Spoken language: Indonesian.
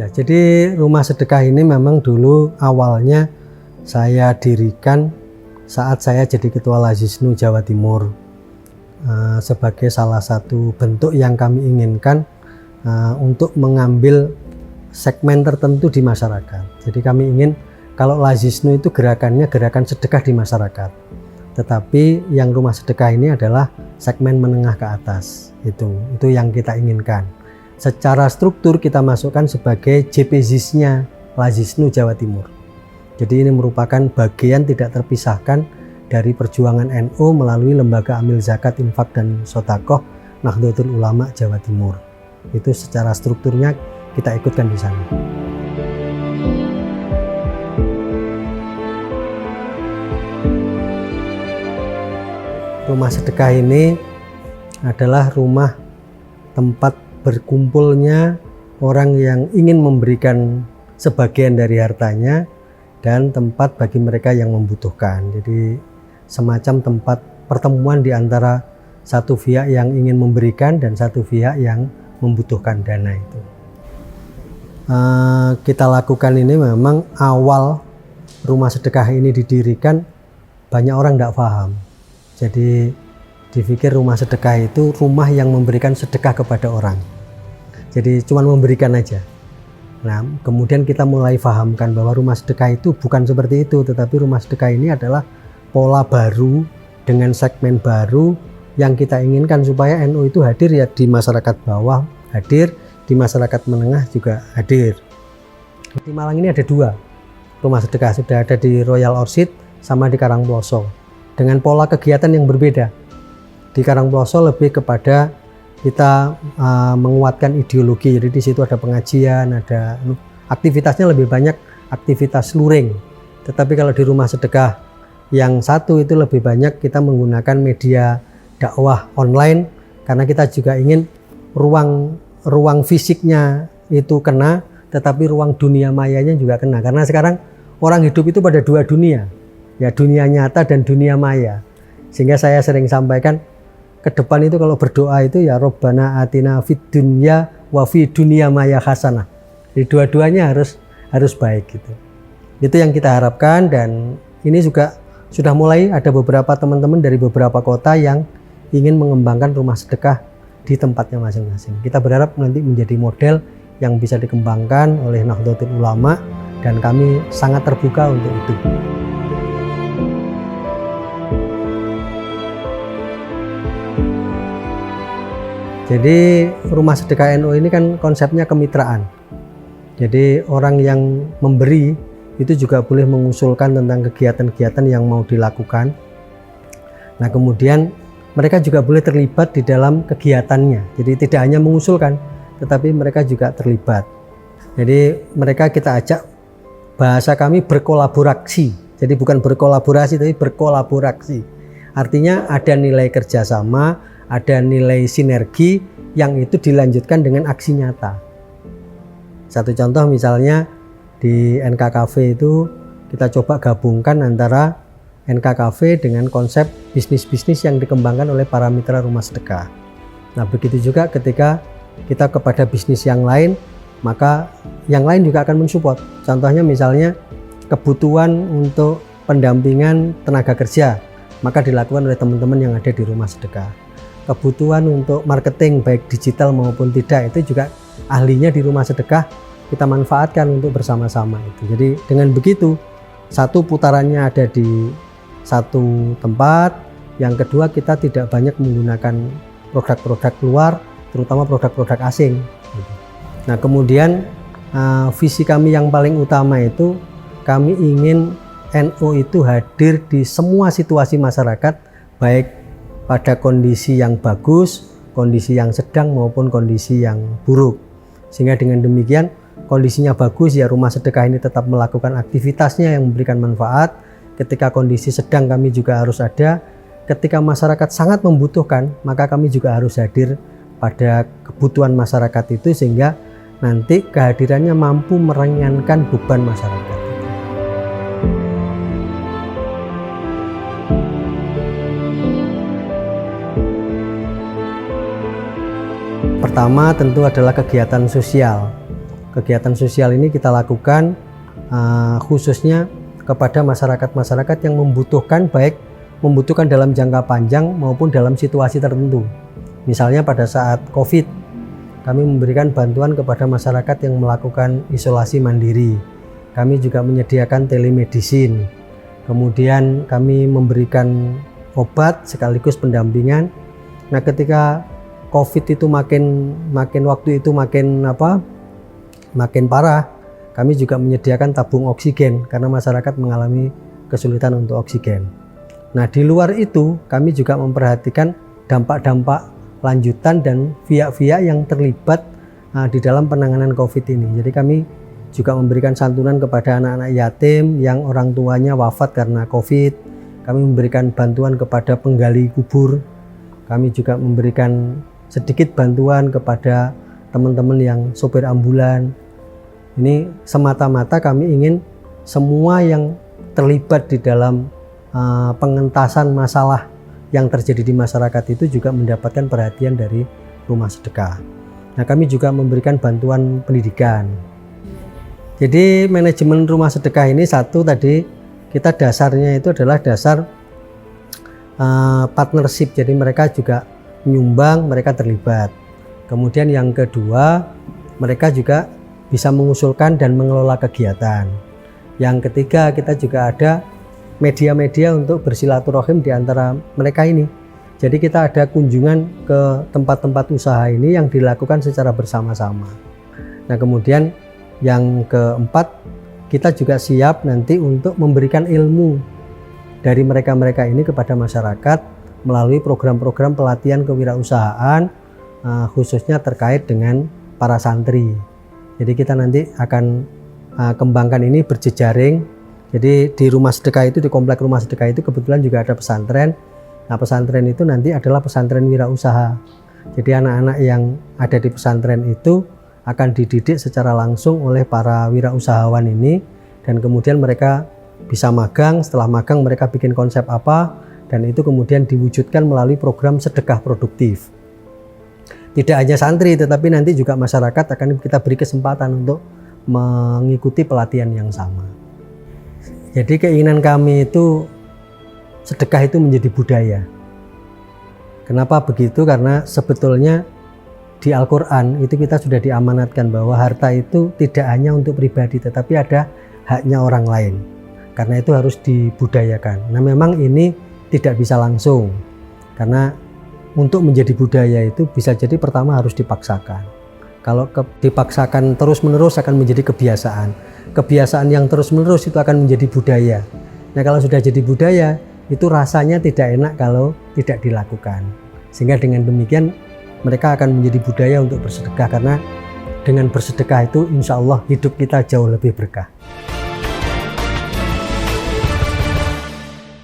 Ya, jadi rumah sedekah ini memang dulu awalnya saya dirikan saat saya jadi Ketua Lazisnu Jawa Timur sebagai salah satu bentuk yang kami inginkan untuk mengambil segmen tertentu di masyarakat. Jadi kami ingin kalau Lazisnu itu gerakannya gerakan sedekah di masyarakat, tetapi yang rumah sedekah ini adalah segmen menengah ke atas. Itu yang kita inginkan. Secara struktur kita masukkan sebagai JPZIS-nya Lazisnu Jawa Timur. Jadi ini merupakan bagian tidak terpisahkan dari perjuangan NU melalui Lembaga Amil Zakat, Infak dan Sodakoh Nahdlatul Ulama Jawa Timur. Itu secara strukturnya kita ikutkan di sana. Rumah sedekah ini adalah rumah tempat berkumpulnya orang yang ingin memberikan sebagian dari hartanya dan tempat bagi mereka yang membutuhkan. Jadi semacam tempat pertemuan di antara satu pihak yang ingin memberikan dan satu pihak yang membutuhkan dana itu. Kita lakukan ini memang awal rumah sedekah ini didirikan banyak orang tidak paham. Jadi dipikir rumah sedekah itu rumah yang memberikan sedekah kepada orang. Jadi cuma memberikan aja. Nah, kemudian kita mulai pahamkan bahwa rumah sedekah itu bukan seperti itu, tetapi rumah sedekah ini adalah pola baru dengan segmen baru yang kita inginkan supaya NU itu hadir ya di masyarakat bawah, hadir di masyarakat menengah juga hadir. Di Malang ini ada 2 rumah sedekah, sudah ada di Royal Orchid sama di Karangploso dengan pola kegiatan yang berbeda. Di Karangploso lebih kepada kita menguatkan ideologi, jadi di situ ada pengajian, ada aktivitasnya lebih banyak aktivitas luring. Tetapi kalau di rumah sedekah yang satu itu lebih banyak kita menggunakan media dakwah online karena kita juga ingin ruang fisiknya itu kena, tetapi ruang dunia mayanya juga kena. Karena sekarang orang hidup itu pada 2 dunia, ya dunia nyata dan dunia maya. Sehingga saya sering sampaikan ke depan itu kalau berdoa itu ya Robbana atina fid dunya wa fi dunya maya hasanah. Jadi dua-duanya harus baik gitu. Itu yang kita harapkan, dan ini juga sudah mulai ada beberapa teman-teman dari beberapa kota yang ingin mengembangkan rumah sedekah di tempatnya masing-masing. Kita berharap nanti menjadi model yang bisa dikembangkan oleh Nahdlatul Ulama dan kami sangat terbuka untuk itu. Jadi rumah sedekah NU ini kan konsepnya kemitraan. Jadi orang yang memberi itu juga boleh mengusulkan tentang kegiatan-kegiatan yang mau dilakukan. Nah, kemudian mereka juga boleh terlibat di dalam kegiatannya. Jadi tidak hanya mengusulkan, tetapi mereka juga terlibat. Jadi mereka kita ajak, bahasa kami berkolaborasi. Jadi bukan berkolaborasi, tapi berkolaborasi. Artinya ada nilai kerjasama, ada nilai sinergi yang itu dilanjutkan dengan aksi nyata. Satu contoh misalnya di NK Cafe itu kita coba gabungkan antara NK Cafe dengan konsep bisnis-bisnis yang dikembangkan oleh para mitra rumah sedekah. Nah, begitu juga ketika kita kepada bisnis yang lain, maka yang lain juga akan mensupport. Contohnya misalnya kebutuhan untuk pendampingan tenaga kerja, maka dilakukan oleh teman-teman yang ada di rumah sedekah. Kebutuhan untuk marketing baik digital maupun tidak, itu juga ahlinya di rumah sedekah kita manfaatkan untuk bersama-sama itu. Jadi dengan begitu, satu putarannya ada di satu tempat, yang kedua kita tidak banyak menggunakan produk-produk luar, terutama produk-produk asing. Nah, kemudian visi kami yang paling utama itu kami ingin NU itu hadir di semua situasi masyarakat, baik pada kondisi yang bagus, kondisi yang sedang maupun kondisi yang buruk. Sehingga dengan demikian kondisinya bagus ya rumah sedekah ini tetap melakukan aktivitasnya yang memberikan manfaat. Ketika kondisi sedang kami juga harus ada. Ketika masyarakat sangat membutuhkan, maka kami juga harus hadir pada kebutuhan masyarakat itu sehingga nanti kehadirannya mampu meringankan beban masyarakat. Pertama tentu adalah kegiatan sosial. Kegiatan sosial ini kita lakukan khususnya kepada masyarakat-masyarakat yang membutuhkan, baik membutuhkan dalam jangka panjang maupun dalam situasi tertentu. Misalnya pada saat COVID, kami memberikan bantuan kepada masyarakat yang melakukan isolasi mandiri. Kami juga menyediakan telemedicine. Kemudian kami memberikan obat sekaligus pendampingan. Nah, ketika COVID itu makin waktu itu makin parah, kami juga menyediakan tabung oksigen karena masyarakat mengalami kesulitan untuk oksigen. Nah, di luar itu kami juga memperhatikan dampak-dampak lanjutan dan pihak-pihak yang terlibat di dalam penanganan COVID ini. Jadi kami juga memberikan santunan kepada anak-anak yatim yang orang tuanya wafat karena COVID. Kami memberikan bantuan kepada penggali kubur. Kami juga memberikan sedikit bantuan kepada teman-teman yang sopir ambulan. Ini semata-mata kami ingin semua yang terlibat di dalam pengentasan masalah yang terjadi di masyarakat itu juga mendapatkan perhatian dari rumah sedekah. Nah, kami juga memberikan bantuan pendidikan. Jadi manajemen rumah sedekah ini satu tadi kita dasarnya itu adalah dasar partnership. Jadi mereka juga menyumbang, mereka terlibat. Kemudian yang kedua, mereka juga bisa mengusulkan dan mengelola kegiatan. Yang ketiga, kita juga ada media-media untuk bersilaturahim di antara mereka ini. Jadi kita ada kunjungan ke tempat-tempat usaha ini yang dilakukan secara bersama-sama. Nah, kemudian yang keempat, kita juga siap nanti untuk memberikan ilmu dari mereka-mereka ini kepada masyarakat melalui program-program pelatihan kewirausahaan, khususnya terkait dengan para santri. Jadi kita nanti akan kembangkan ini berjejaring. Jadi di rumah sedekah itu, di komplek rumah sedekah itu kebetulan juga ada pesantren. Nah, pesantren itu nanti adalah pesantren wirausaha. Jadi anak-anak yang ada di pesantren itu akan dididik secara langsung oleh para wirausahawan ini, dan kemudian mereka bisa magang. Setelah magang mereka bikin konsep apa, dan itu kemudian diwujudkan melalui program sedekah produktif. Tidak hanya santri, tetapi nanti juga masyarakat akan kita beri kesempatan untuk mengikuti pelatihan yang sama. Jadi keinginan kami itu sedekah itu menjadi budaya. Kenapa begitu? Karena sebetulnya di Al-Quran itu kita sudah diamanatkan bahwa harta itu tidak hanya untuk pribadi, tetapi ada haknya orang lain. Karena itu harus dibudayakan. Nah, memang ini tidak bisa langsung, karena untuk menjadi budaya itu bisa jadi pertama harus dipaksakan. Kalau dipaksakan terus-menerus akan menjadi kebiasaan. Kebiasaan yang terus-menerus itu akan menjadi budaya. Nah, kalau sudah jadi budaya, itu rasanya tidak enak kalau tidak dilakukan. Sehingga dengan demikian mereka akan menjadi budaya untuk bersedekah, karena dengan bersedekah itu insya Allah hidup kita jauh lebih berkah.